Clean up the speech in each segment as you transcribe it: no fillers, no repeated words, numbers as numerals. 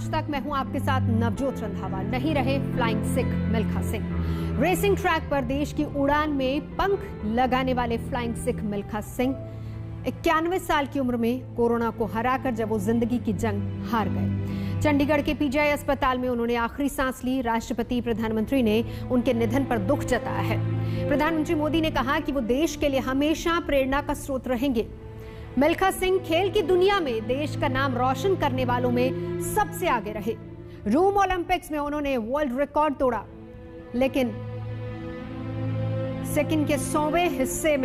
आज तक। मैं हूं आपके साथ नवजोत रंधावा। नहीं रहे flying Sikh Milkha Singh. Racing track पर देश की उड़ान में पंख लगाने वाले फ्लाइंग सिख मिल्खा सिंह 91 साल की उम्र में कोरोना को हराकर जब वो जिंदगी की जंग हार गए, चंडीगढ़ के पीजीआई अस्पताल में उन्होंने आखिरी सांस ली। राष्ट्रपति प्रधानमंत्री ने उनके निधन पर दुख जताया है। प्रधानमंत्री मोदी ने कहा कि वो देश के लिए हमेशा प्रेरणा का स्रोत रहेंगे। मिल्खा सिंह खेल की दुनिया में देश का नाम रोशन करने वालों में सबसे आगे रहे। रोम ओलंपिक्स में उन्होंने वर्ल्ड रिकॉर्ड तोड़ा, लेकिन सेकंड के 100वें हिस्से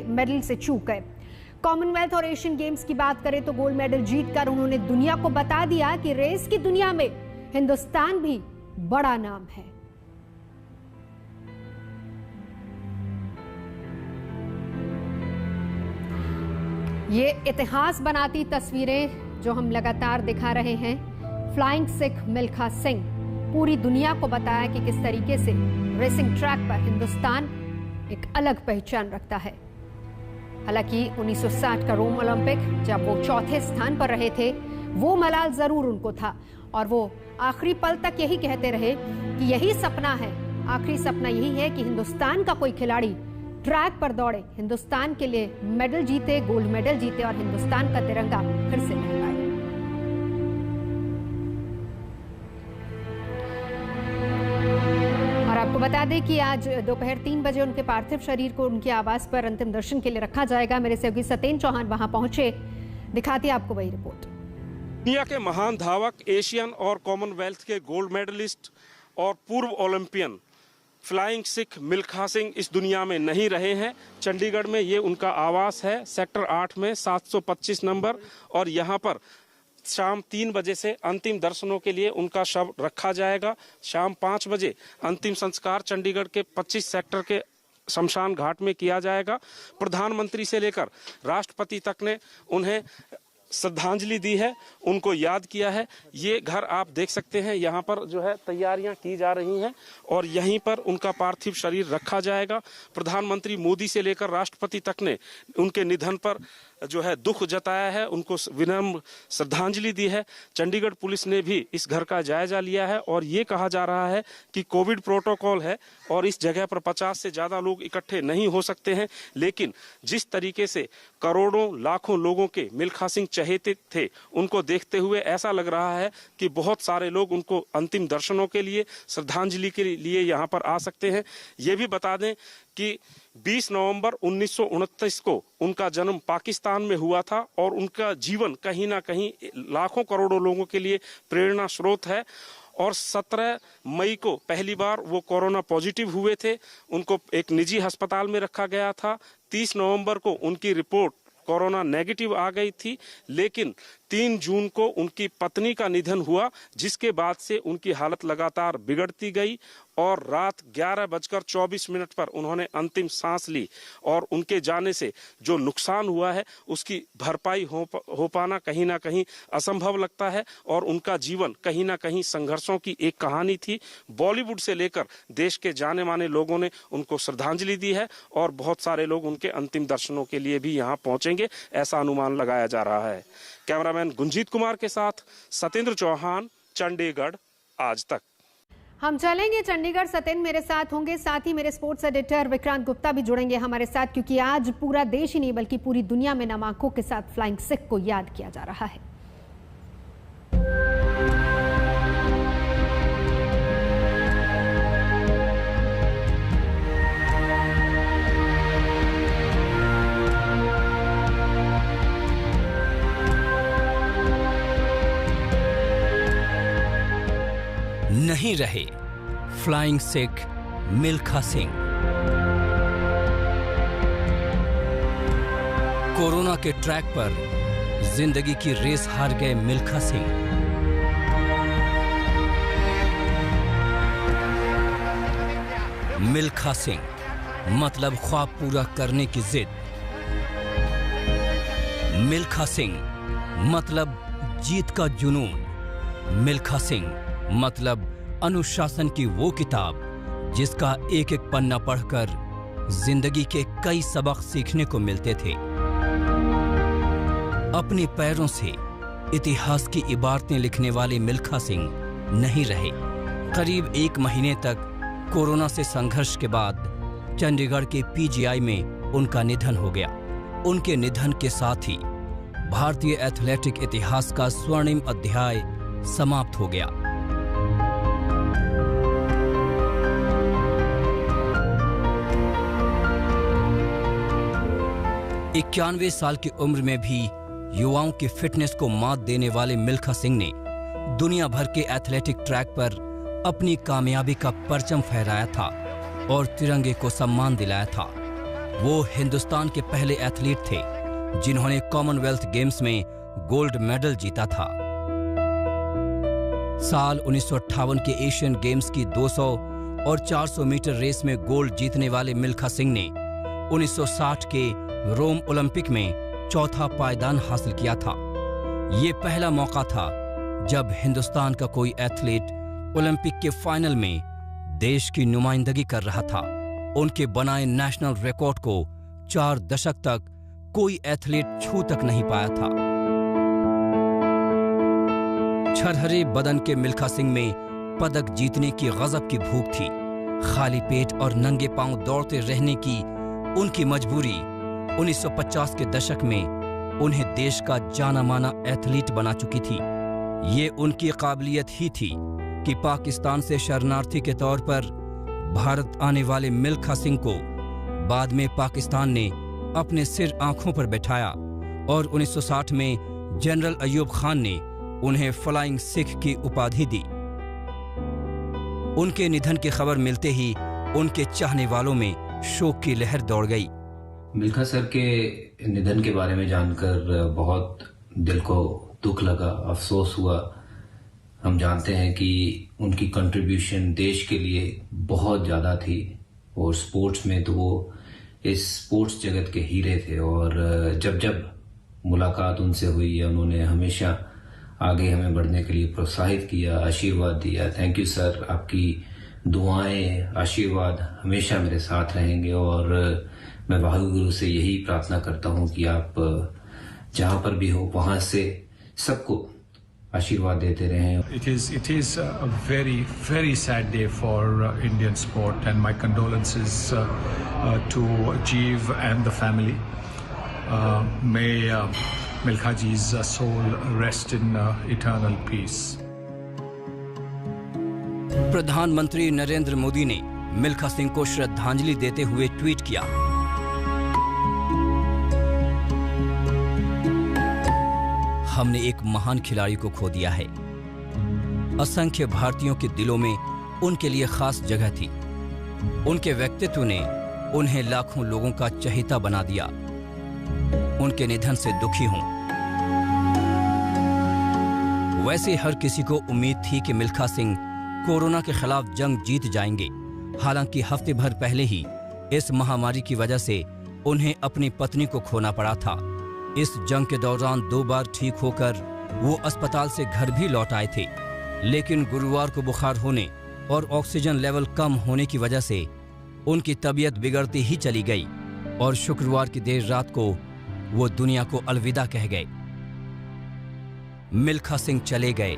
मेडल से चूक गए। कॉमनवेल्थ और एशियन गेम्स की बात करें तो गोल्ड मेडल जीतकर उन्होंने दुनिया को बता दिया कि रेस की दुनिया में हिंदुस्तान भी बड़ा नाम है। ये इतिहास बनाती तस्वीरें जो हम लगातार दिखा रहे हैं। फ्लाइंग सिख मिल्खा सिंह पूरी दुनिया को बताया कि किस तरीके से रेसिंग ट्रैक पर हिंदुस्तान एक अलग पहचान रखता है। हालांकि 1960 का रोम ओलंपिक जब वो चौथे स्थान पर रहे थे, वो मलाल जरूर उनको था और वो आखिरी पल तक यही कहते रहे कि यही सपना है, आखिरी सपना यही है कि हिंदुस्तान का कोई खिलाड़ी ट्रैक पर दौड़े, हिंदुस्तान के लिए मेडल जीते, गोल्ड मेडल जीते और हिंदुस्तान का तिरंगा फिर से लहराए। और आपको बता दें कि आज दोपहर 3 बजे उनके पार्थिव शरीर को उनके आवास पर अंतिम दर्शन के लिए रखा जाएगा। मेरे सहयोगी सत्येंद्र चौहान वहां पहुंचे, दिखाती आपको वही रिपोर्ट। दुनिया के महान धावक, एशियन और कॉमनवेल्थ के गोल्ड मेडलिस्ट और पूर्व ओलंपियन फ्लाइंग सिख मिल्खा सिंह इस दुनिया में नहीं रहे हैं। चंडीगढ़ में ये उनका आवास है, सेक्टर 8 में 725 नंबर, और यहाँ पर शाम 3 बजे से अंतिम दर्शनों के लिए उनका शव रखा जाएगा। शाम 5 बजे अंतिम संस्कार चंडीगढ़ के 25 सेक्टर के शमशान घाट में किया जाएगा। प्रधानमंत्री से लेकर राष्ट्रपति तक ने उन्हें श्रद्धांजलि दी है, उनको याद किया है। ये घर आप देख सकते हैं, यहाँ पर जो है तैयारियां की जा रही हैं और यहीं पर उनका पार्थिव शरीर रखा जाएगा। प्रधानमंत्री मोदी से लेकर राष्ट्रपति तक ने उनके निधन पर जो है दुख जताया है, उनको विनम्र श्रद्धांजलि दी है। चंडीगढ़ पुलिस ने भी इस घर का जायजा लिया है और ये कहा जा रहा है कि कोविड प्रोटोकॉल है और इस जगह पर 50 से ज्यादा लोग इकट्ठे नहीं हो सकते हैं, लेकिन जिस तरीके से करोड़ों लाखों लोगों के मिल्खा सिंह चहेते थे, उनको देखते हुए ऐसा लग रहा है कि बहुत सारे लोग उनको अंतिम दर्शनों के लिए, श्रद्धांजलि के लिए यहाँ पर आ सकते हैं। ये भी बता दें कि 20 नवंबर 1929 को उनका जन्म पाकिस्तान में हुआ था और उनका जीवन कहीं ना कहीं लाखों करोड़ों लोगों के लिए प्रेरणा स्रोत है। और 17 मई को पहली बार वो कोरोना पॉजिटिव हुए थे, उनको एक निजी अस्पताल में रखा गया था। 30 नवंबर को उनकी रिपोर्ट कोरोना नेगेटिव आ गई थी, लेकिन 3 जून को उनकी पत्नी का निधन हुआ, जिसके बाद से उनकी हालत लगातार बिगड़ती गई और रात 11:24 पर उन्होंने अंतिम सांस ली। और उनके जाने से जो नुकसान हुआ है उसकी भरपाई हो पाना कहीं ना कहीं असंभव लगता है और उनका जीवन कहीं ना कहीं संघर्षों की एक कहानी थी। बॉलीवुड से लेकर देश के जाने माने लोगों ने उनको श्रद्धांजलि दी है और बहुत सारे लोग उनके अंतिम दर्शनों के लिए भी यहाँ पहुंचेंगे, ऐसा अनुमान लगाया जा रहा है। कैमरामैन गुंजीत कुमार के साथ सत्येंद्र चौहान, चंडीगढ़ आज तक। हम चलेंगे चंडीगढ़, सत्येंद्र मेरे साथ होंगे, साथ ही मेरे स्पोर्ट्स एडिटर विक्रांत गुप्ता भी जुड़ेंगे हमारे साथ, क्योंकि आज पूरा देश ही नहीं बल्कि पूरी दुनिया में नम आंखों के साथ फ्लाइंग सिख को याद किया जा रहा है। नहीं रहे फ्लाइंग सिख मिल्खा सिंह। कोरोना के ट्रैक पर जिंदगी की रेस हार गए मिल्खा सिंह। मिल्खा सिंह मतलब ख्वाब पूरा करने की जिद। मिल्खा सिंह मतलब जीत का जुनून। मिल्खा सिंह मतलब अनुशासन की वो किताब जिसका एक एक पन्ना पढ़कर जिंदगी के कई सबक सीखने को मिलते थे। अपने पैरों से इतिहास की इबारतें लिखने वाले मिल्खा सिंह नहीं रहे। करीब 1 महीने तक कोरोना से संघर्ष के बाद चंडीगढ़ के पीजीआई में उनका निधन हो गया। उनके निधन के साथ ही भारतीय एथलेटिक इतिहास का स्वर्णिम अध्याय समाप्त हो गया। इक्यानवे साल की उम्र में भी युवाओं की फिटनेस को मात देने वाले मिल्खा सिंह ने दुनिया भर के एथलेटिक ट्रैक पर अपनी कामयाबी का परचम फहराया था और तिरंगे को सम्मान दिलाया था। वो हिंदुस्तान के पहले एथलीट थे जिन्होंने कॉमनवेल्थ गेम्स में गोल्ड मेडल जीता था। साल 1958 के एशियन गेम्स की 200 और 400 मीटर रेस में गोल्ड जीतने वाले मिल्खा सिंह ने 1960 के रोम ओलंपिक में चौथा पायदान हासिल किया था। ये पहला मौका था जब हिंदुस्तान का कोई एथलीट ओलंपिक के फाइनल में देश की नुमाइंदगी कर रहा था। उनके बनाए नेशनल रिकॉर्ड को 4 दशक तक कोई एथलीट छू तक नहीं पाया था। छरहरे बदन के मिल्खा सिंह में पदक जीतने की गजब की भूख थी। खाली पेट और नंगे पांव दौड़ते रहने की उनकी मजबूरी 1950 के दशक में उन्हें देश का जाना माना एथलीट बना चुकी थी। ये उनकी काबिलियत ही थी कि पाकिस्तान से शरणार्थी के तौर पर भारत आने वाले मिल्खा सिंह को बाद में पाकिस्तान ने अपने सिर आंखों पर बैठाया और 1960 में जनरल अयूब खान ने उन्हें फ्लाइंग सिख की उपाधि दी। उनके निधन की खबर मिलते ही उनके चाहने वालों में शोक की लहर दौड़ गई। मिल्खा सर के निधन के बारे में जानकर बहुत दिल को दुख लगा, अफसोस हुआ। हम जानते हैं कि उनकी कंट्रीब्यूशन देश के लिए बहुत ज़्यादा थी और स्पोर्ट्स में तो वो इस स्पोर्ट्स जगत के हीरे थे। और जब जब मुलाकात उनसे हुई है उन्होंने हमेशा आगे हमें बढ़ने के लिए प्रोत्साहित किया, आशीर्वाद दिया। थैंक यू सर, आपकी दुआएं, आशीर्वाद हमेशा मेरे साथ रहेंगे और मैं वाहिगुरु से यही प्रार्थना करता हूं कि आप जहां पर भी हो वहां से सबको आशीर्वाद देते रहें। It is a very, very sad day for Indian sport and my condolences to Jeev and the family. May Milkha ji's soul rest in eternal peace. प्रधानमंत्री नरेंद्र मोदी ने मिल्खा सिंह को श्रद्धांजलि देते हुए ट्वीट किया, हमने एक महान खिलाड़ी को खो दिया है। असंख्य भारतीयों के दिलों में उनके लिए खास जगह थी। उनके व्यक्तित्व ने उन्हें लाखों लोगों का चहेता बना दिया। उनके निधन से दुखी हूं। वैसे हर किसी को उम्मीद थी कि मिल्खा सिंह कोरोना के खिलाफ जंग जीत जाएंगे। हालांकि हफ्ते भर पहले ही इस महामारी की वजह से उन्हें अपनी पत्नी को खोना पड़ा था। इस जंग के दौरान 2 बार ठीक होकर वो अस्पताल से घर भी लौट आए थे, लेकिन गुरुवार को बुखार होने और ऑक्सीजन लेवल कम होने की वजह से उनकी तबीयत बिगड़ती ही चली गई और शुक्रवार की देर रात को वो दुनिया को अलविदा कह गए। मिल्खा सिंह चले गए,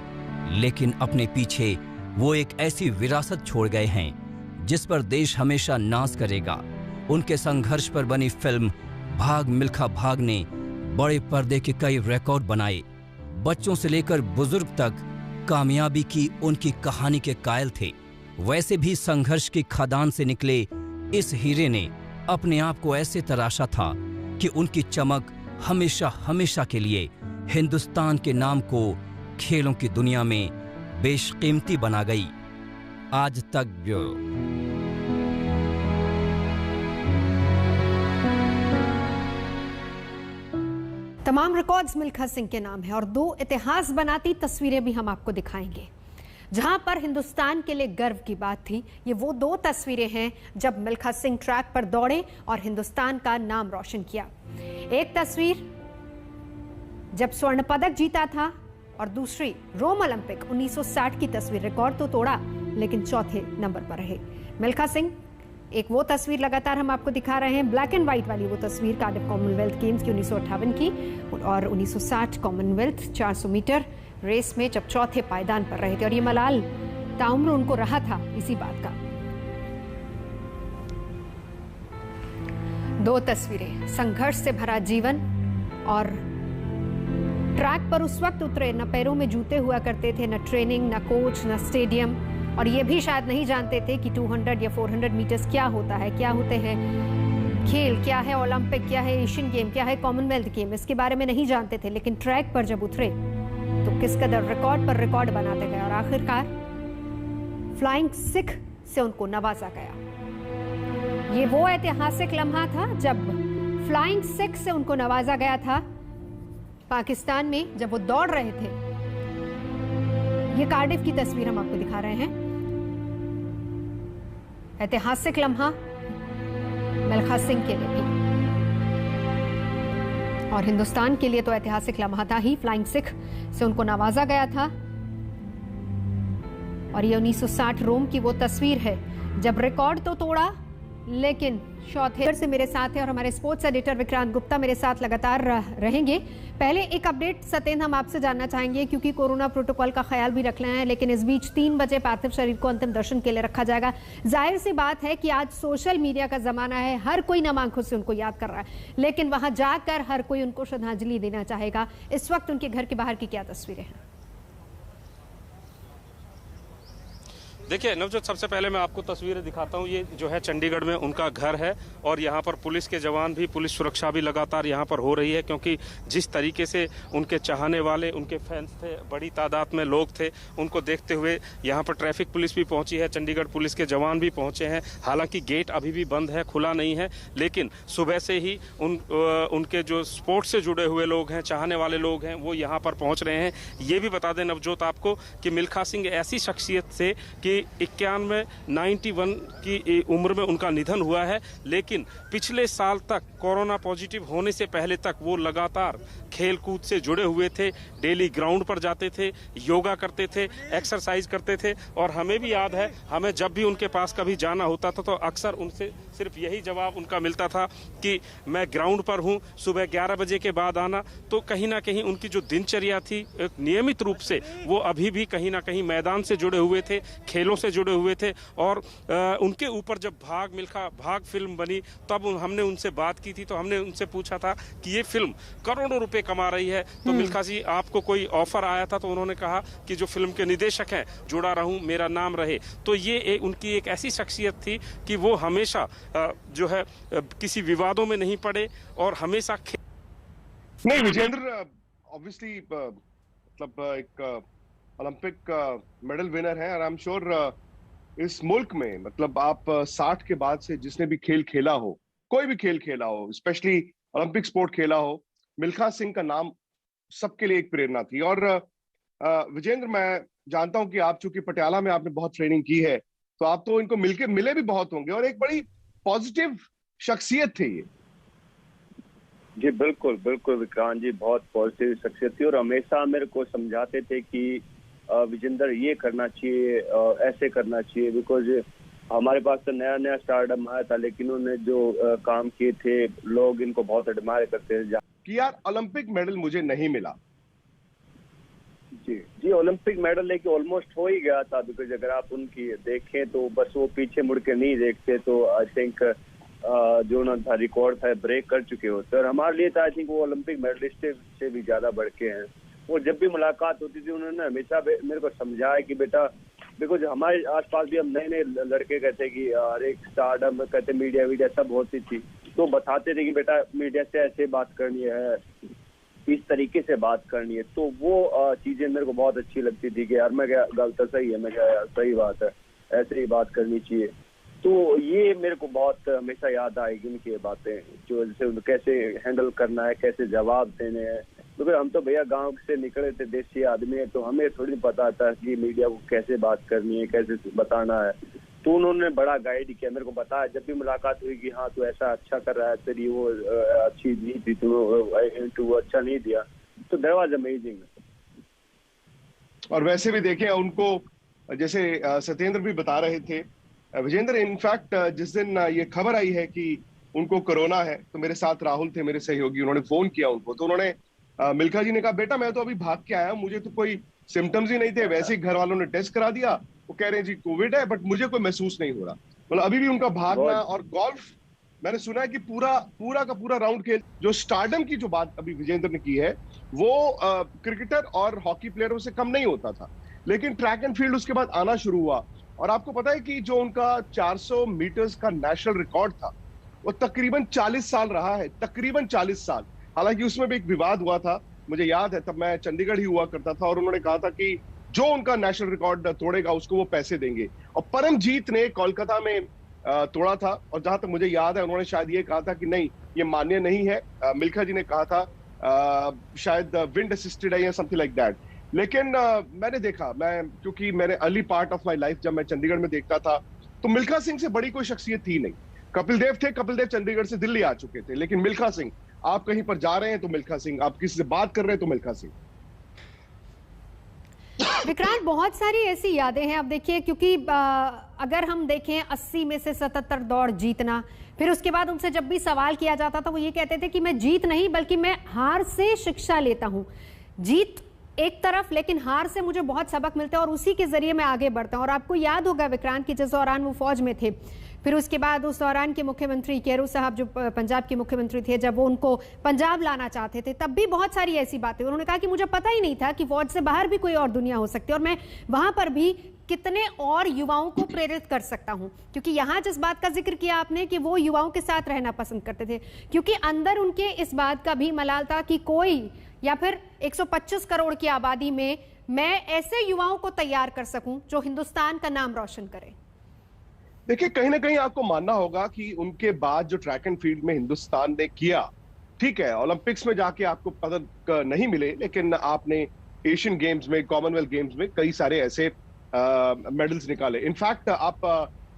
लेकिन अपने पीछे वो एक ऐसी विरासत छोड़ गए हैं जिस पर देश हमेशा नाज करेगा। उनके संघर्ष पर बनी फिल्म भाग मिल्खा भाग ने बड़े पर्दे के कई रिकॉर्ड बनाए। बच्चों से लेकर बुजुर्ग तक कामयाबी की उनकी कहानी के कायल थे। वैसे भी संघर्ष की खदान से निकले इस हीरे ने अपने आप को ऐसे तराशा था कि उनकी चमक हमेशा हमेशा के लिए हिंदुस्तान के नाम को खेलों की दुनिया में बेशकीमती बना गई। आज तक तमाम रिकॉर्ड्स मिल्खा सिंह के नाम है और 2 इतिहास बनाती तस्वीरें भी हम आपको दिखाएंगे। जहां पर हिंदुस्तान के लिए गर्व की बात थी, ये वो 2 तस्वीरें हैं जब मिल्खा सिंह ट्रैक पर दौड़े और हिंदुस्तान का नाम रोशन किया। एक तस्वीर जब स्वर्ण पदक जीता था और दूसरी रोम ओलंपिक 1960 की तस्वीर। रिकॉर्ड तो तोड़ा लेकिन चौथे नंबर पर रहे। मिल्खा सिंह एक वो तस्वीर लगातार हम आपको दिखा रहे हैं, ब्लैक एंड व्हाइट वाली वो तस्वीर कार्डिफ कॉमनवेल्थ गेम्स की 1958 की और 1960 कॉमनवेल्थ 400 मीटर रेस में जब चौथे पायदान पर रहे थे और ये मलाल ताउम्र उनको रहा था इसी बात का। दो तस्वीरें, संघर्ष से भरा जीवन और ट्रैक पर उस वक्त उतरे, न पैरों में जूते हुआ करते थे, न ट्रेनिंग, न कोच, न स्टेडियम, और ये भी शायद नहीं जानते थे कि 200 या 400 मीटर्स क्या होता है, क्या होते हैं खेल, क्या है ओलंपिक, क्या है एशियन गेम, क्या है कॉमनवेल्थ गेम, इसके बारे में नहीं जानते थे। लेकिन ट्रैक पर जब उतरे तो किस कदर रिकॉर्ड पर रिकॉर्ड बनाते गए और आखिरकार फ्लाइंग सिख से उनको नवाजा गया। ये वो ऐतिहासिक लम्हा था जब फ्लाइंग सिख से उनको नवाजा गया था पाकिस्तान में, जब वो दौड़ रहे थे। ये कार्डिफ की तस्वीर हम आपको दिखा रहे हैं। ऐतिहासिक लम्हा मिल्खा सिंह के लिए भी और हिंदुस्तान के लिए तो ऐतिहासिक लम्हा था ही। फ्लाइंग सिख से उनको नवाजा गया था और ये 1960 रोम की वो तस्वीर है जब रिकॉर्ड तो तोड़ा, लेकिन चौथे से मेरे साथ है और हमारे स्पोर्ट्स एडिटर विक्रांत गुप्ता मेरे साथ लगातार रहेंगे। पहले एक अपडेट सत्येंद्र हम आपसे जानना चाहेंगे, क्योंकि कोरोना प्रोटोकॉल का ख्याल भी रखना है, लेकिन इस बीच 3 बजे पार्थिव शरीर को अंतिम दर्शन के लिए रखा जाएगा। जाहिर सी बात है कि आज सोशल मीडिया का जमाना है, हर कोई नम आंखों से उनको याद कर रहा है, लेकिन वहां जाकर हर कोई उनको श्रद्धांजलि देना चाहेगा। इस वक्त उनके घर के बाहर की क्या तस्वीरें हैं? देखिए नवजोत, सबसे पहले मैं आपको तस्वीरें दिखाता हूँ। ये जो है चंडीगढ़ में उनका घर है और यहाँ पर पुलिस के जवान भी, पुलिस सुरक्षा भी लगातार यहाँ पर हो रही है, क्योंकि जिस तरीके से उनके चाहने वाले, उनके फैंस थे, बड़ी तादाद में लोग थे, उनको देखते हुए यहाँ पर ट्रैफिक पुलिस भी पहुंची है, चंडीगढ़ पुलिस के जवान भी पहुंचे हैं। हालांकि गेट अभी भी बंद है, खुला नहीं है, लेकिन सुबह से ही उनके जो स्पोर्ट्स से जुड़े हुए लोग हैं, चाहने वाले लोग हैं, वो यहाँ पर पहुँच रहे हैं। ये भी बता दें नवजोत आपको कि मिल्खा सिंह ऐसी शख्सियत थे कि 91 की उम्र में उनका निधन हुआ है, लेकिन पिछले साल तक कोरोना पॉजिटिव होने से पहले तक वो लगातार खेल कूद से जुड़े हुए थे। डेली ग्राउंड पर जाते थे, योगा करते थे, एक्सरसाइज करते थे और हमें भी याद है, हमें जब भी उनके पास कभी जाना होता था तो अक्सर उनसे सिर्फ यही जवाब उनका मिलता था कि मैं ग्राउंड पर हूं, सुबह 11 बजे के बाद आना। तो कहीं ना कहीं उनकी जो दिनचर्या थी, एक नियमित रूप से वो अभी भी कहीं ना कहीं मैदान से जुड़े हुए थे, खेलों से जुड़े हुए थे। और उनके ऊपर जब भाग फिल्म बनी तब हमने उनसे बात की थी, तो हमने उनसे पूछा था कि ये फिल्म करोड़ों रुपए कमा रही है, तो मिल्खा जी आपको कोई ऑफर आया था? तो उन्होंने कहा कि जो फिल्म के निदेशक हैं, जुड़ा रहूं, मेरा नाम रहे। तो ये उनकी एक ऐसी शख्सियत थी कि वो हमेशा जो है किसी विवादों में नहीं पड़े और हमेशा नहीं। विजेंद्र ऑब्वियसली मतलब एक ओलंपिक मेडल विनर है और आई एम श्योर इस मुल्क में, मतलब आप 60 के बाद से जिसने भी खेल खेला हो, कोई भी खेल खेला हो, स्पेशली ओलंपिक स्पोर्ट खेला हो, मिल्खा सिंह का नाम सबके लिए एक प्रेरणा थी। और विजेंद्र, मैं जानता हूं कि आप चूंकि पटियाला में आपने बहुत ट्रेनिंग की है, तो आप तो इनको मिले भी बहुत होंगे और एक बड़ी पॉजिटिव शख्सियत थे ये। जी बिल्कुल बिल्कुल विक्रांत जी, बहुत पॉजिटिव शख्सियत थी और हमेशा मेरे को समझाते थे कि विजेंद्र ये करना चाहिए, ऐसे करना चाहिए, बिकॉज हमारे पास तो नया नया स्टारडम आया था, लेकिन उन्होंने जो काम किए थे, लोग इनको बहुत एडमायर करते थे कि यार ओलंपिक मेडल मुझे नहीं मिला। जी ओलंपिक मेडल लेके ऑलमोस्ट हो ही गया था, बिकॉज अगर आप उनकी देखें तो बस वो पीछे मुड़ के नहीं देखते, तो आई थिंक जो उन्होंने था रिकॉर्ड था ब्रेक कर चुके होते। और हमारे लिए था आई थिंक वो ओलंपिक मेडलिस्ट से भी ज्यादा बढ़ के हैं। वो जब भी मुलाकात होती थी उन्होंने हमेशा मेरे को समझाया कि बेटा, बिकॉज हमारे आसपास भी हम नए नए लड़के कहते कि हर एक स्टारडम कहते मीडिया सब होती थी, तो बताते थे कि बेटा मीडिया से ऐसे बात करनी है, इस तरीके से बात करनी है। तो वो चीजें मेरे को बहुत अच्छी लगती थी कि यार मैं क्या गलत सही है, मैं क्या यार सही बात है, ऐसे ही बात करनी चाहिए। तो ये मेरे को बहुत हमेशा याद आएगी इनकी बातें, जो जैसे कैसे हैंडल करना है, कैसे जवाब देने हैं। क्योंकि हम तो भैया गांव से निकले थे, देसी आदमी है, तो हमें थोड़ी पता था कि मीडिया को कैसे बात करनी है, कैसे बताना है। तो उन्होंने बड़ा गाइड किया, मेरे को बताया जब भी मुलाकात हुई कि हाँ तू ऐसा अच्छा कर रहा है, तेरी वो अच्छी नहीं थी, तू अच्छा नहीं दिया। तो दैट वाज अमेजिंग। और वैसे भी देखें उनको, जैसे सत्येंद्र भी बता रहे थे विजेंद्र, इनफैक्ट जिस दिन ये खबर आई है कि उनको कोरोना है, तो मेरे साथ राहुल थे, मेरे सहयोगी, उन्होंने फोन किया उनको, तो उन्होंने मिल्खा जी ने कहा, बेटा मैं तो अभी भाग के आया, मुझे तो कोई सिम्टम्स ही नहीं थे, वैसे ही घर वालों ने टेस्ट करा दिया, वो कह रहे हैं जी कोविड है, बट मुझे कोई महसूस नहीं हो रहा। मतलब अभी भी उनका भागना और गोल्फ, मैंने सुना है कि पूरा का पूरा राउंड खेल, जो स्टारडम की जो बात अभी विजेंद्र ने की है, वो क्रिकेटर और हॉकी प्लेयरों से कम नहीं होता था, लेकिन ट्रैक एंड फील्ड उसके बाद आना शुरू हुआ। और आपको पता है कि जो उनका 400 मीटर्स का नेशनल रिकॉर्ड था, वो तकरीबन 40 साल रहा है, तकरीबन 40 साल। हालांकि उसमें भी एक विवाद हुआ था, मुझे याद है, तब मैं चंडीगढ़ ही हुआ करता था, और उन्होंने कहा था कि जो उनका नेशनल रिकॉर्ड तोड़ेगा उसको वो पैसे देंगे। और परमजीत ने कोलकाता में तोड़ा था, और जहां तक मुझे याद है उन्होंने शायद ये कहा था कि नहीं, ये मान्य नहीं है। मिल्खा जी ने कहा था शायद विंड असिस्टेड है या समथिंग लाइक दैट। लेकिन मैंने देखा, क्योंकि मैंने early part of my life जब मैं चंडीगढ़ में देखता था, तो मिल्खा सिंह से बड़ी कोई शख्सियत थी नहीं। कपिल देव थे, कपिल देव चंडीगढ़ से दिल्ली आ चुके थे, लेकिन मिल्खा सिंह, आप कहीं पर जा रहे हैं तो मिल्खा सिंह, आप किसी से बात कर रहे हैं तो मिल्खा सिंह। विक्रांत, बहुत सारी ऐसी यादें हैं। अब देखिए, क्योंकि अगर हम देखें 80 में से 77 दौड़ जीतना, फिर उसके बाद उनसे जब भी सवाल किया जाता था वो ये कहते थे कि मैं जीत नहीं बल्कि मैं हार से शिक्षा लेता हूं। जीत एक तरफ, लेकिन हार से मुझे बहुत सबक मिलते हैं और उसी के जरिए मैं आगे बढ़ता हूं। और आपको याद होगा विक्रांत कि जिस दौरान वो फौज में थे, फिर उसके बाद उस दौरान के मुख्यमंत्री केरू साहब जो पंजाब के मुख्यमंत्री थे, जब वो उनको पंजाब लाना चाहते थे, तब भी बहुत सारी ऐसी बातें उन्होंने कहा कि मुझे पता ही नहीं था कि फौज से बाहर भी कोई और दुनिया हो सकती है और मैं वहां पर भी कितने और युवाओं को प्रेरित कर सकता हूं। क्योंकि यहां जिस बात का जिक्र किया आपने कि वो युवाओं के साथ रहना पसंद करते थे, क्योंकि अंदर उनके इस बात का भी मलाल था कि कोई, या फिर 125 करोड़ की आबादी में मैं ऐसे युवाओं को तैयार कर सकूं जो हिंदुस्तान का नाम रोशन करें। देखिए, कहीं ना कहीं आपको मानना होगा कि उनके बाद जो ट्रैक एंड फील्ड में हिंदुस्तान ने किया, ठीक है, ओलंपिक्स में जाके आपको पदक नहीं मिले, लेकिन आपने एशियन गेम्स में, कॉमनवेल्थ गेम्स में कई सारे ऐसे मेडल्स निकाले। इनफैक्ट आप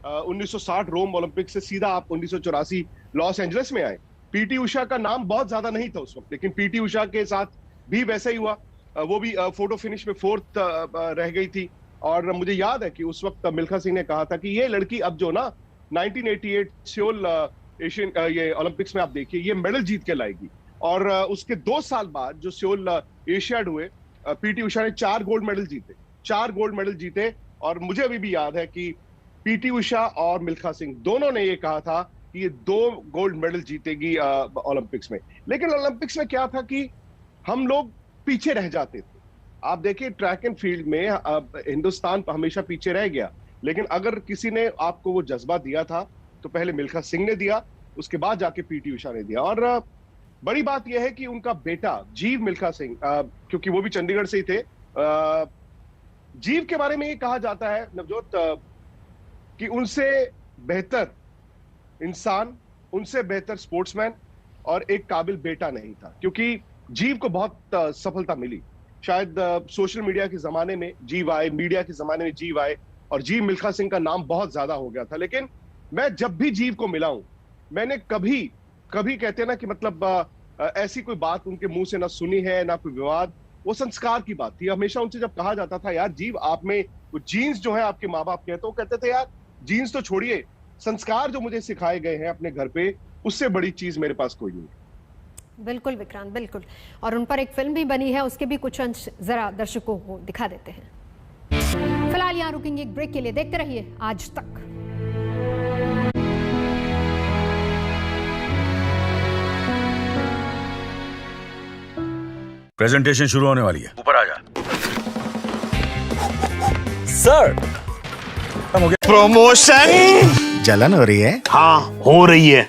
1960 रोम ओलंपिक से सीधा आप 1984 लॉस एंजलिस में आए। पीटी उषा का नाम बहुत ज्यादा नहीं था उस वक्त, लेकिन पीटी उषा के साथ भी वैसा ही हुआ। वो भी फोटो फिनिश में 4th रह गई थी। और मुझे याद है कि उस वक्त मिल्खा सिंह ने कहा था कि ये लड़की अब जो ना 1988 सियोल एशियन ये ओलंपिक्स में आप देखिए, ये मेडल जीत के लाएगी। और उसके 2 साल बाद जो सियोल एशियाड हुए, पीटी उषा ने 4 गोल्ड मेडल जीते, 4 गोल्ड मेडल जीते। और मुझे अभी भी याद है कि पीटी उषा और मिल्खा सिंह दोनों ने ये कहा था कि ये 2 गोल्ड मेडल जीतेगी ओलंपिक्स में। लेकिन ओलंपिक्स में क्या था कि हम लोग पीछे रह जाते थे। आप देखिए, ट्रैक एंड फील्ड में हिंदुस्तान हमेशा पीछे रह गया, लेकिन अगर किसी ने आपको वो जज्बा दिया था तो पहले मिल्खा सिंह ने दिया, उसके बाद जाके पीटी उषा ने दिया। और बड़ी बात यह है कि उनका बेटा जीव मिल्खा सिंह, क्योंकि वो भी चंडीगढ़ से ही थे, जीव के बारे में ये कहा जाता है नवजोत कि उनसे बेहतर इंसान, उनसे बेहतर स्पोर्ट्समैन और एक काबिल बेटा नहीं था। क्योंकि जीव को बहुत सफलता मिली, शायद सोशल मीडिया के जमाने में जीव आए, मीडिया के जमाने में जीव आए, और जीव मिल्खा सिंह का नाम बहुत ज्यादा हो गया था। लेकिन मैं जब भी जीव को मिला हूं, मैंने कभी कहते ना कि मतलब ऐसी कोई बात उनके मुंह से ना सुनी है, ना कोई विवाद। वो संस्कार की बात थी। हमेशा उनसे जब कहा जाता था, यार जीव आप में वो जीन्स जो है आपके माँ बाप के हैं, तो वो कहते थे यार जीन्स तो छोड़िए, संस्कार जो मुझे सिखाए गए हैं अपने घर पे, उससे बड़ी चीज मेरे पास कोई नहीं। बिल्कुल विक्रांत, बिल्कुल। और उन पर एक फिल्म भी बनी है, उसके भी कुछ अंश जरा दर्शकों को दिखा देते हैं। फिलहाल यहाँ रुकेंगे एक ब्रेक के लिए। देखते रहिए आज तक। प्रेजेंटेशन शुरू होने वाली है, ऊपर आ जा। Sir, promotion. जलन हो रही है? हाँ हो रही है।